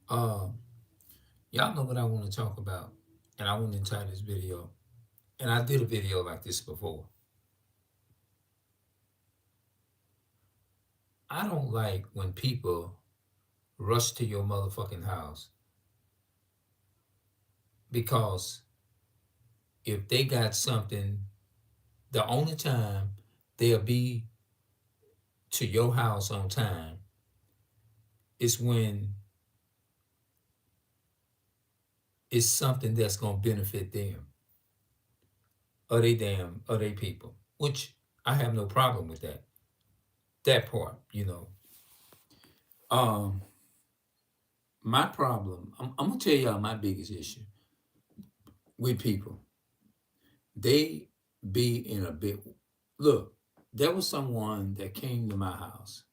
Um, y'all know what I want to talk about, and I want to entitle this video. And I did a video like this before. I don't like when people rush to your motherfucking house because if they got something, the only time they'll be to your house on time is when it's something that's gonna benefit them or they people. Which I have no problem with that. That part. Um, my problem, I'm gonna tell y'all my biggest issue with people. They be in a bit. Look, there was someone that came to my house.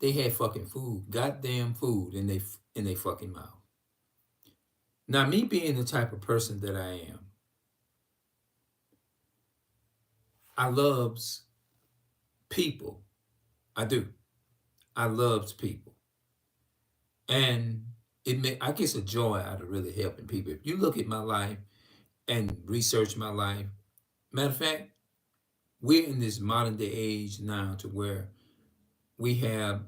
They had fucking food, goddamn food in they fucking mouth. Now, me being the type of person that I am, I loves people. I do. I loves people, and I get a joy out of really helping people. If you look at my life and research my life, matter of fact, we're in this modern day age now to where we have,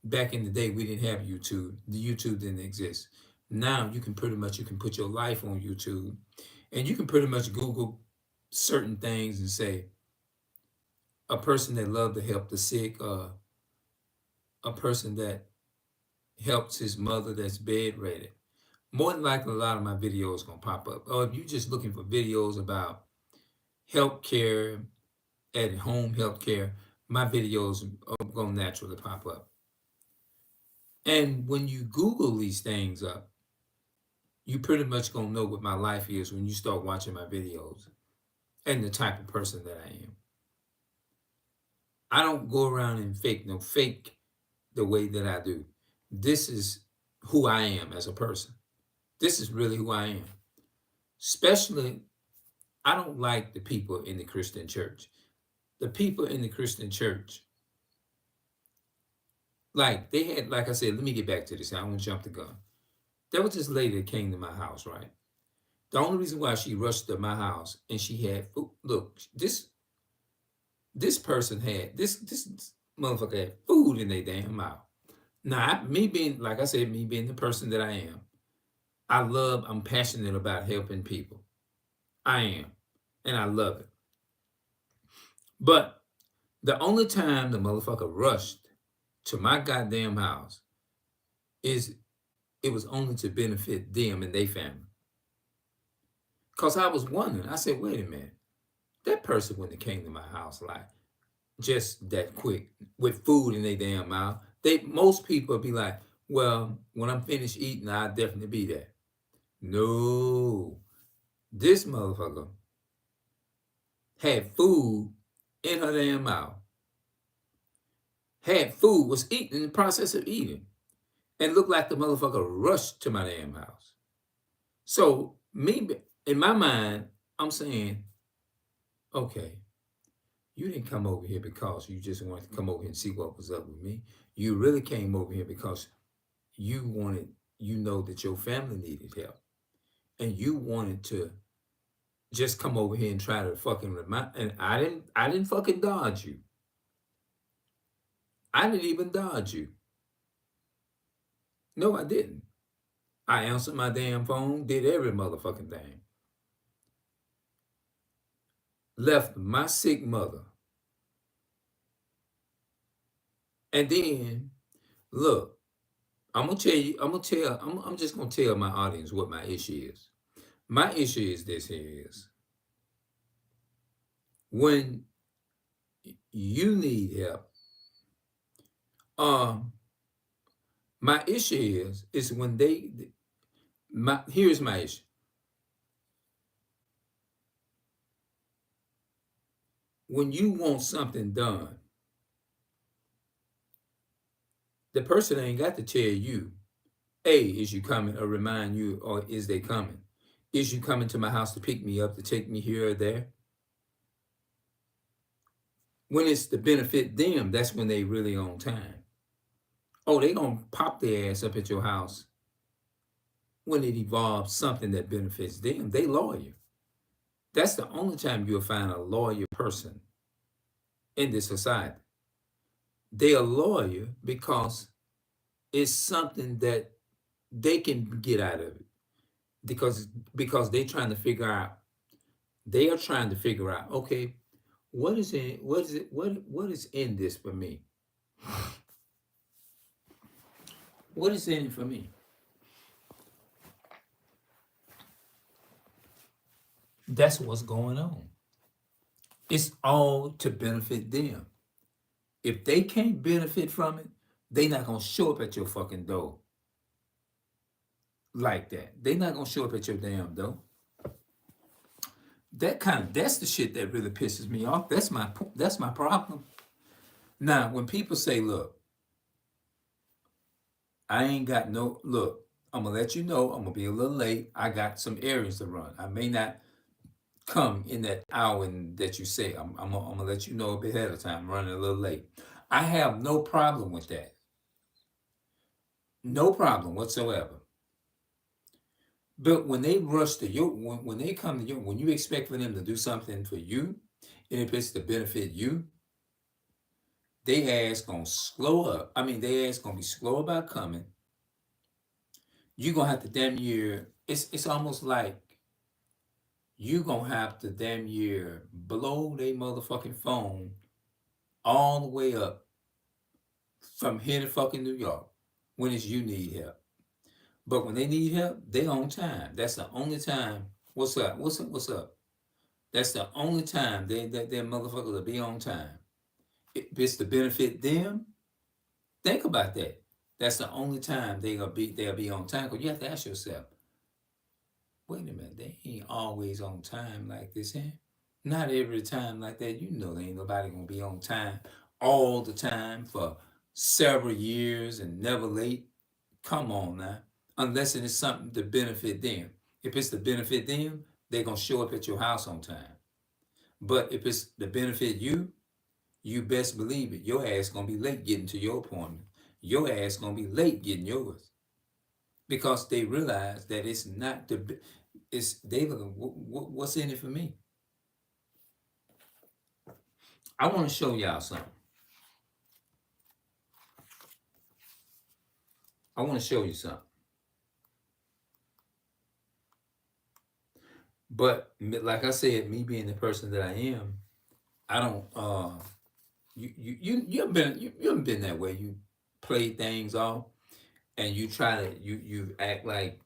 back in the day we didn't have YouTube. The YouTube didn't exist. Now you can put your life on YouTube, and you can pretty much Google certain things and say a person that loved to help the sick, a person that helps his mother that's bedridden. More than likely, a lot of my videos gonna pop up. Or if you're just looking for videos about healthcare, at home healthcare, my videos are gonna naturally pop up. And when you Google these things up, you pretty much gonna know what my life is when you start watching my videos and the type of person that I am. I don't go around and fake the way that I do. This is who I am as a person. This is really who I am. Especially, I don't like the people in the Christian church. The people in the Christian church, like they had, like I said, let me get back to this. I don't want to jump the gun. There was this lady that came to my house, right? The only reason why she rushed to my house and she had food, look, this person had this motherfucker had food in their damn mouth. Now, me being, like I said, me being the person that I am, I'm passionate about helping people. I am, and I love it. But the only time the motherfucker rushed to my goddamn house is it was only to benefit them and their family. Cause I was wondering, I said, wait a minute, that person wouldn't have came to my house like just that quick with food in their damn mouth. Most people be like, well, when I'm finished eating, I'll definitely be there. No, this motherfucker had food in her damn mouth, had food, was eating in the process of eating, and looked like the motherfucker rushed to my damn house. So me, in my mind, I'm saying, okay, you didn't come over here because you just wanted to come over here and see what was up with me. You really came over here because you wanted, you know that your family needed help. And you wanted to just come over here and try to fucking remind, and I didn't fucking dodge you. I didn't even dodge you. No, I didn't. I answered my damn phone, did every motherfucking thing. Left my sick mother. And then, look, I'm gonna tell you, I'm just gonna tell my audience what my issue is. My issue is this here is when you need help, um, my issue is when here's my issue. When you want something done, the person ain't got to tell you, hey, is you coming, or remind you, or is they coming? Is you coming to my house to pick me up, to take me here or there? When it's to benefit them, that's when they really on time. Oh, they gonna pop their ass up at your house when it involves something that benefits them, they loyal. That's the only time you'll find a loyal person in this society. They are loyal because it's something that they can get out of it. Because they are trying to figure out, okay, what is in this for me? What is in it for me? That's what's going on. It's all to benefit them. If they can't benefit from it, they not gonna show up at your fucking door like that. They not gonna show up at your damn door. That's the shit that really pisses me off. That's my problem. Now, when people say, look, I ain't got no look, I'm gonna let you know I'm gonna be a little late. I got some errands to run. I may not come in that hour that you say. I'm gonna let you know a bit ahead of time. I'm running a little late. I have no problem with that. No problem whatsoever. But when they rush to you, when they come to you, when you expect for them to do something for you, and if it's to benefit you, they ass gonna slow up. I mean, they ass gonna be slow about coming. You gonna have to damn near. It's almost like you gonna have to damn near blow their motherfucking phone all the way up from here to fucking New York when it's you need help. But when they need help, they on time. That's the only time. What's up? What's up? What's up? That's the only time that motherfuckers will be on time. If it's to benefit them, think about that. That's the only time they'll be on time. Because you have to ask yourself, wait a minute, they ain't always on time like this, eh? Not every time like that. You know there ain't nobody gonna be on time all the time for several years and never late. Come on now. Unless it is something to benefit them. If it's to benefit them, they're gonna show up at your house on time. But if it's to benefit you, you best believe it. Your ass gonna be late getting to your appointment. Your ass gonna be late getting yours. Because they realize that it's not it's they looking what's in it for me. I want to show y'all something. I want to show you something. But like I said, me being the person that I am, I don't you haven't been that way. You play things off and you try to you act like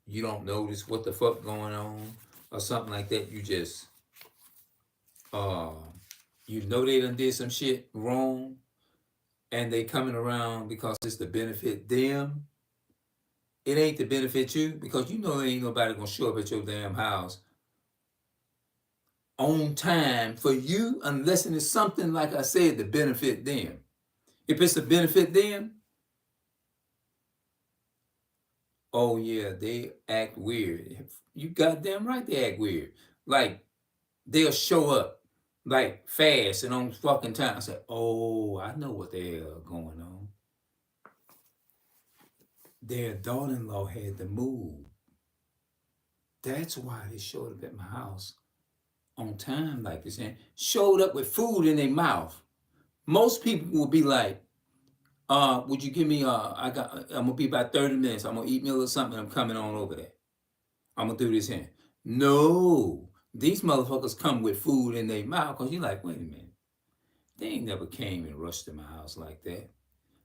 you don't notice what the fuck going on or something like that. You just uh you know they done did some shit wrong and they coming around because it's to benefit them. It ain't to benefit you because you know there ain't nobody gonna show up at your damn house on time for you unless it is something like I said to benefit them. If it's to benefit them, oh yeah, they act weird. You goddamn right they act weird. Like they'll show up like fast and on fucking time. I say, oh, I know what the hell going on. Their daughter-in-law had to move. That's why they showed up at my house on time like this and showed up with food in their mouth. Most people will be like, would you give me I'm gonna be about 30 minutes. I'm gonna eat me a little something. I'm coming on over there. I'm gonna do this here. No, these motherfuckers come with food in their mouth because you're like, wait a minute. They ain't never came and rushed to my house like that.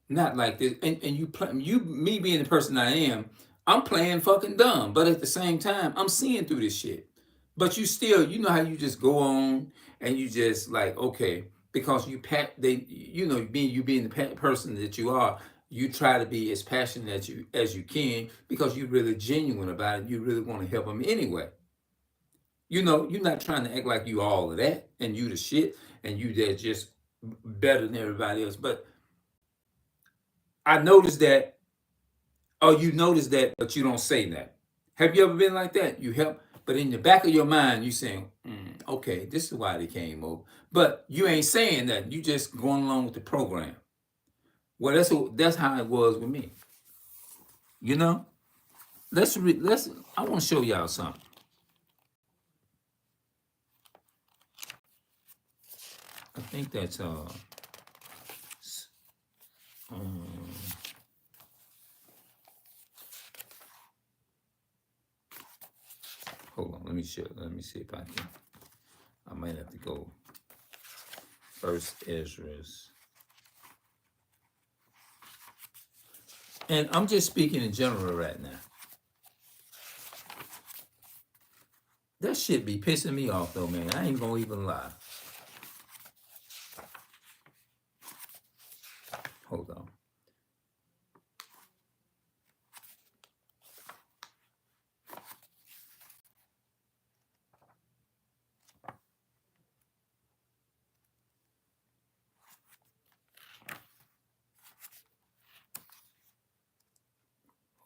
Not like this. And me being the person I am, I'm playing fucking dumb. But at the same time, I'm seeing through this shit. But you still, you know how you just go on and you just like, okay, because you being the person that you are, you try to be as passionate as you can because you're really genuine about it. You really want to help them anyway. You know, you're not trying to act like you all of that and you the shit and you that just better than everybody else. But I noticed that, oh, you notice that, but you don't say that. Have you ever been like that? You help, but in the back of your mind, you saying, okay, this is why they came over. But you ain't saying that. You just going along with the program. Well, that's how it was with me. You know? let's I want to show y'all something. I think that's s- um, hold on, let me see if I can. I might have to go first Ezra's. And I'm just speaking in general right now. That shit be pissing me off though, man. I ain't gonna even lie. Hold on.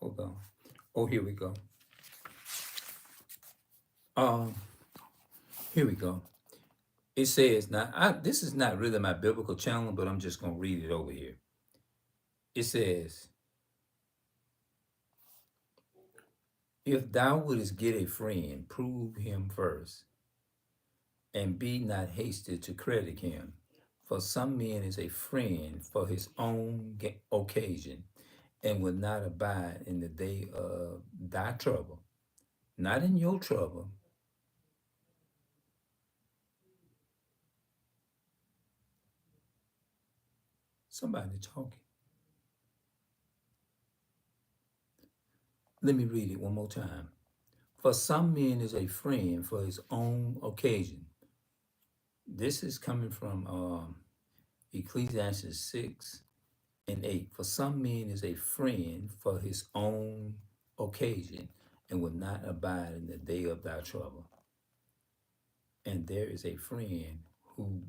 Hold on. Oh, here we go. Um, Here we go. It says now. This is not really my biblical channel, but I'm just gonna read it over here. It says, "If thou wouldest get a friend, prove him first, and be not hasty to credit him. For some men is a friend for his own occasion, and will not abide in the day of thy trouble." Not in your trouble. Somebody talking. Let me read it one more time. For some men is a friend for his own occasion. This is coming from Ecclesiastes 6 and 8. For some men is a friend for his own occasion, and will not abide in the day of thy trouble. And there is a friend who,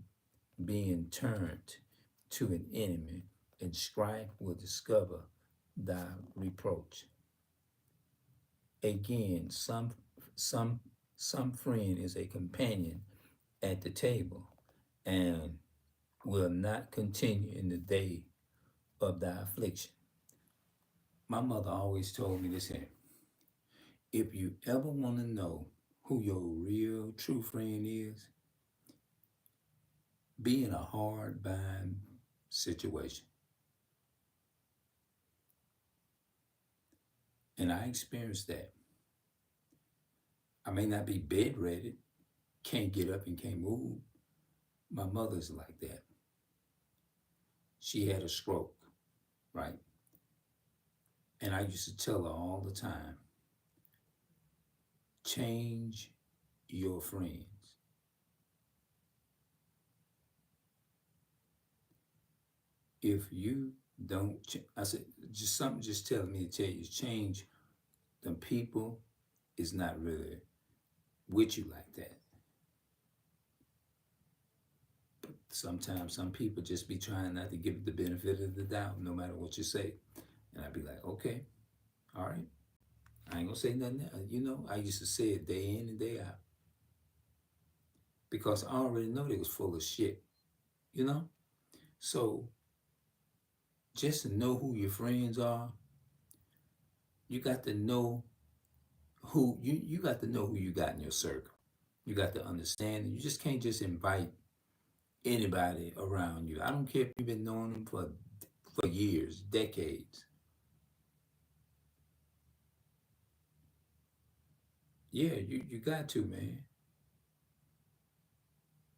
being turned to an enemy, in strife will discover thy reproach. Again, some some friend is a companion at the table, and will not continue in the day of thy affliction. My mother always told me this here. If you ever want to know who your real true friend is, be in a hard bind situation. And I experienced that. I may not be bedridden, can't get up and can't move. My mother's like that. She had a stroke, right? And I used to tell her all the time, change your friends. If you don't, I said, just something just telling me to tell you, change the people is not really with you like that. But sometimes some people just be trying not to give it the benefit of the doubt, no matter what you say. And I'd be like, okay, all right. I ain't gonna say nothing else. You know, I used to say it day in and day out because I already know they was full of shit, you know? So just to know who your friends are, you got to know you got to know who you got in your circle. You got to understand that you just can't just invite anybody around you. I don't care if you've been knowing them for years, decades. Yeah, you got to, man.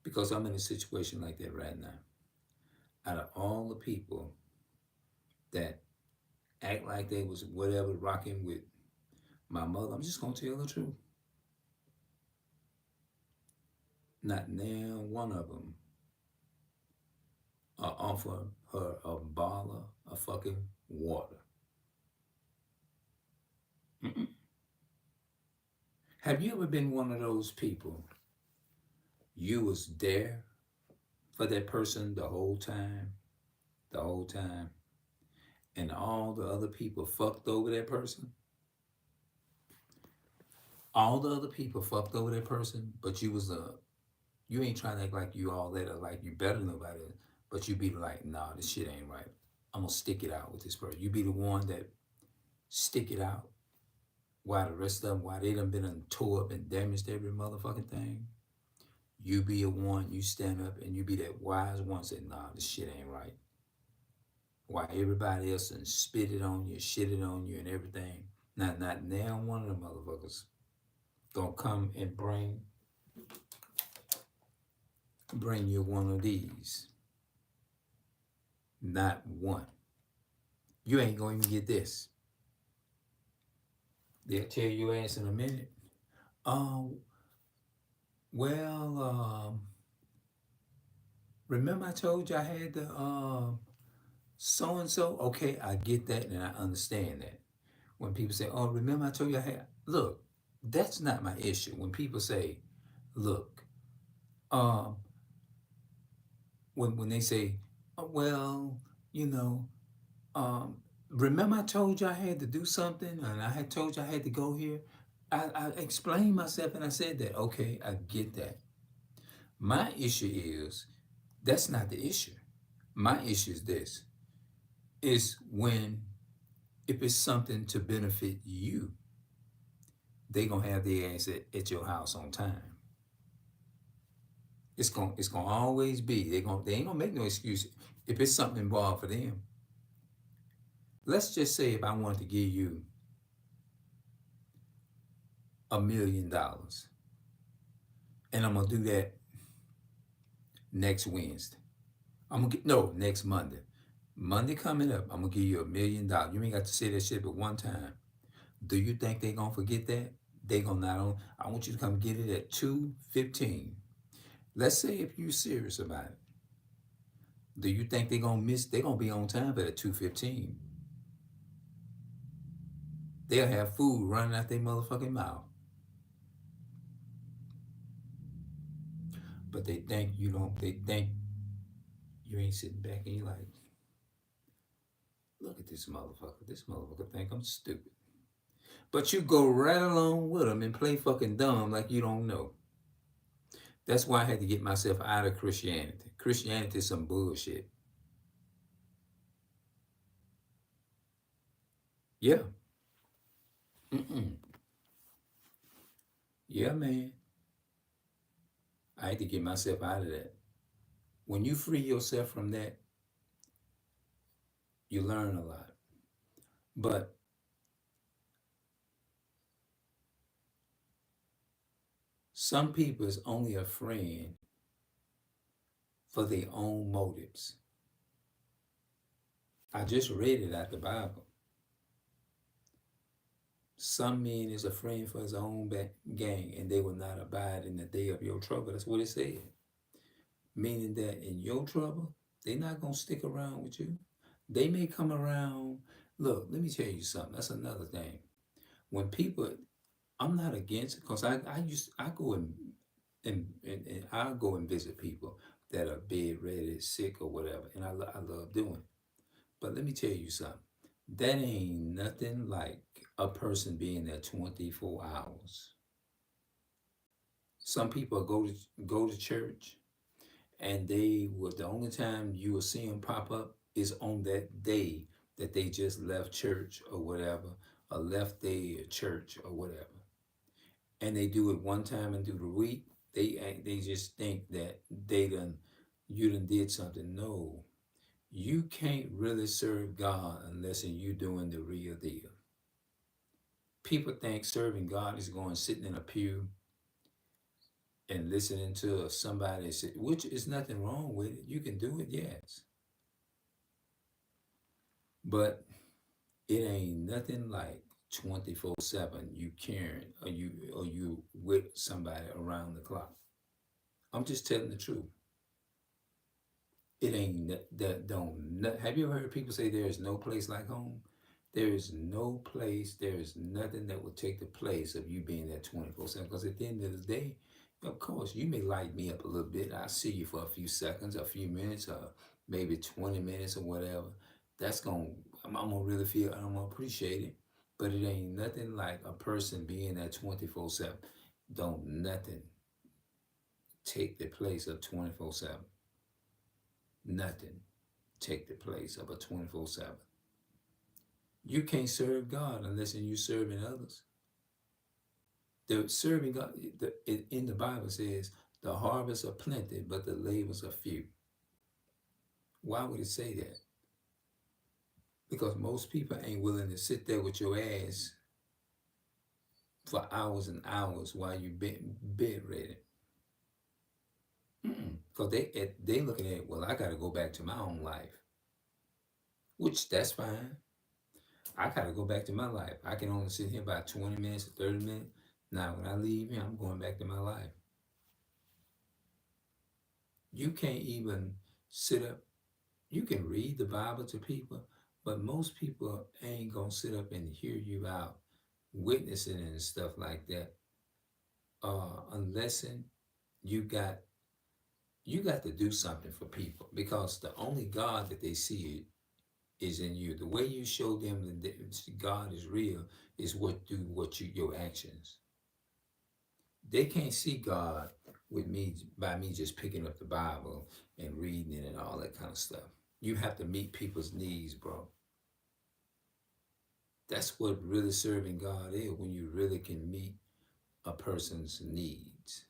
Because I'm in a situation like that right now. Out of all the people that act like they was whatever rocking with my mother, I'm just gonna tell the truth. Not now one of them offer her a bottle of fucking water. Mm-mm. Have you ever been one of those people? You was there for that person the whole time, and all the other people fucked over that person. All the other people fucked over that person, but you ain't trying to act like you all that or like you better than nobody, but you be like, nah, this shit ain't right. I'm gonna stick it out with this person. You be the one that stick it out. Why the rest of them, why they done been tore up and damaged every motherfucking thing. You be a one, you stand up and you be that wise one, say, nah, this shit ain't right. Why everybody else and spit it on you, shit it on you and everything. Not now one of the motherfuckers gonna come and bring you one of these. Not one. You ain't gonna even get this. They'll tell your ass in a minute. Um, well, remember I told you I had the so and so? Okay, I get that and I understand that. When people say, oh, remember I told you I had, look, that's not my issue. When people say, look, um, when they say, oh, well, you know, um, remember I told you I had to do something and I had told you I had to go here. I explained myself and I said that. Okay, I get that. My issue is that's not the issue. My issue is this is when if it's something to benefit you, they gonna have their ass at your house on time. It's gonna always be they ain't gonna make no excuse if it's something involved for them. Let's just say if I wanted to give you $1 million and I'm gonna do that next Wednesday. I'm gonna get no next Monday. Monday coming up, I'm gonna give you $1 million. You ain't got to say that shit but one time. Do you think they gonna forget that? They gonna not on. I want you to come get it at 2:15. Let's say if you serious about it. Do you think they gonna miss? They gonna be on time for that 2:15. They'll have food running out their motherfucking mouth. But they think you don't. They think you ain't sitting back and you like, look at this motherfucker. This motherfucker think I'm stupid. But you go right along with them and play fucking dumb like you don't know. That's why I had to get myself out of Christianity. Christianity is some bullshit. Yeah. Mm-mm. Yeah, man. I had to get myself out of that. When you free yourself from that, you learn a lot. But some people is only a friend for their own motives. I just read it out the Bible. Some men is a friend for his own gang, and they will not abide in the day of your trouble. That's what it said. Meaning that in your trouble, they're not going to stick around with you. They may come around. Look, let me tell you something. That's another thing. When people, I'm not against it because I go and I go and visit people that are bedready, sick or whatever, and I love doing it. But let me tell you something. That ain't nothing like a person being there 24 hours. Some people go to church and they will the only time you will see them pop up is on that day that they just left church or whatever, or left their church or whatever. And they do it one time and through the week. They just think that you done did something. No, you can't really serve God unless you doing the real deal. People think serving God is going sitting in a pew and listening to somebody say, which is nothing wrong with it. You can do it, yes. But it ain't nothing like 24/7 you caring or you with somebody around the clock. I'm just telling the truth. It ain't that don't have you ever heard people say there is no place like home? There is no place, there is nothing that will take the place of you being there 24/7. Because at the end of the day, of course, you may light me up a little bit. I see you for a few seconds, a few minutes, or maybe 20 minutes or whatever. I'm gonna really feel, I'm gonna appreciate it. But it ain't nothing like a person being there 24/7. Don't nothing take the place of 24/7. Nothing take the place of a 24/7. You can't serve God unless you serving others. The serving God, in the Bible says, the harvest are plenty, but the labors are few. Why would it say that? Because most people ain't willing to sit there with your ass for hours and hours while you bedridden. Because they looking at, well, I got to go back to my own life, which that's fine. I got to go back to my life. I can only sit here about 20 minutes or 30 minutes. Now, when I leave here, I'm going back to my life. You can't even sit up. You can read the Bible to people, but most people ain't going to sit up and hear you out witnessing and stuff like that. Unless you got to do something for people, because the only God that they see is in you. The way you show them that God is real is your actions. They can't see God with me by me just picking up the Bible and reading it and all that kind of stuff. You have to meet people's needs, bro. That's what really serving God is, when you really can meet a person's needs.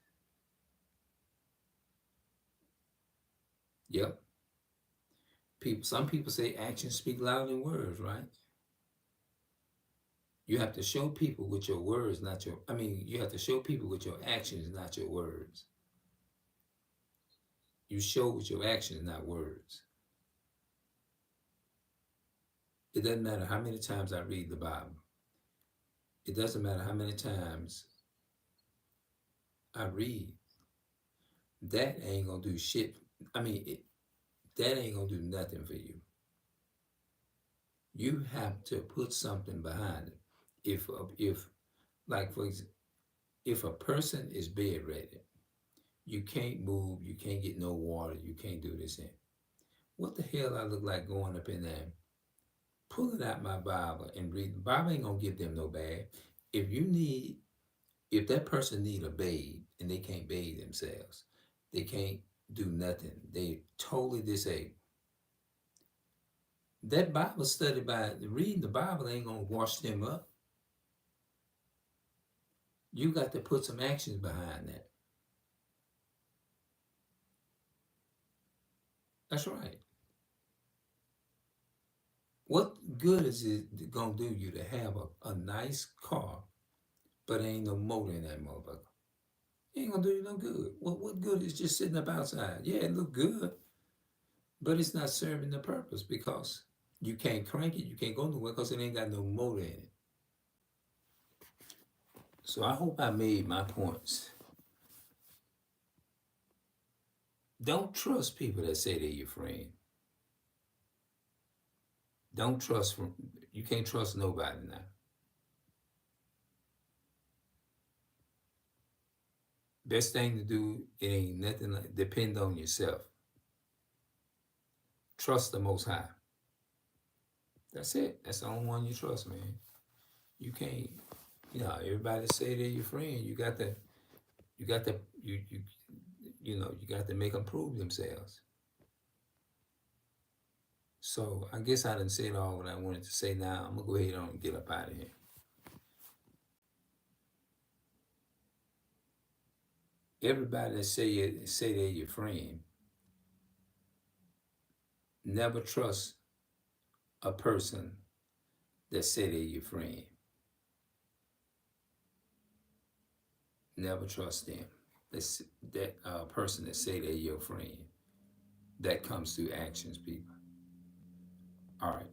Yep. Some people say actions speak louder than words, right? You have to show people with your words, you have to show people with your actions, not your words. You show with your actions, not words. It doesn't matter how many times I read the Bible. It doesn't matter how many times I read. That ain't gonna do shit. That ain't gonna do nothing for you. You have to put something behind it. Like for example, if a person is bedridden, you can't move, you can't get no water, you can't do this thing. What the hell I look like going up in there, pulling out my Bible and reading? The Bible ain't gonna give them no bad. If that person need a bathe and they can't bathe themselves, they can't do nothing, they totally disabled. That Bible study, by reading the Bible, ain't gonna wash them up. You got to put some actions behind that. That's right. What good is it gonna do you to have a nice car, but ain't no motor in that motherfucker? It ain't gonna do you no good. What good is just sitting up outside? Yeah, it look good, but it's not serving the purpose, because you can't crank it, you can't go nowhere because it ain't got no motor in it. So I hope I made my points. Don't trust people that say they're your friend. Don't trust from You can't trust nobody now. Best thing to do, it ain't nothing like, depend on yourself. Trust the Most High. That's it. That's the only one you trust, man. You can't, everybody say they're your friend. You got to, you got to make them prove themselves. So I guess I done said all what I wanted to say. Now I'm gonna go ahead and get up out of here. Everybody that say they're your friend, never trust a person that say they're your friend. Never trust them. That person that say they're your friend. That comes through actions, people. All right.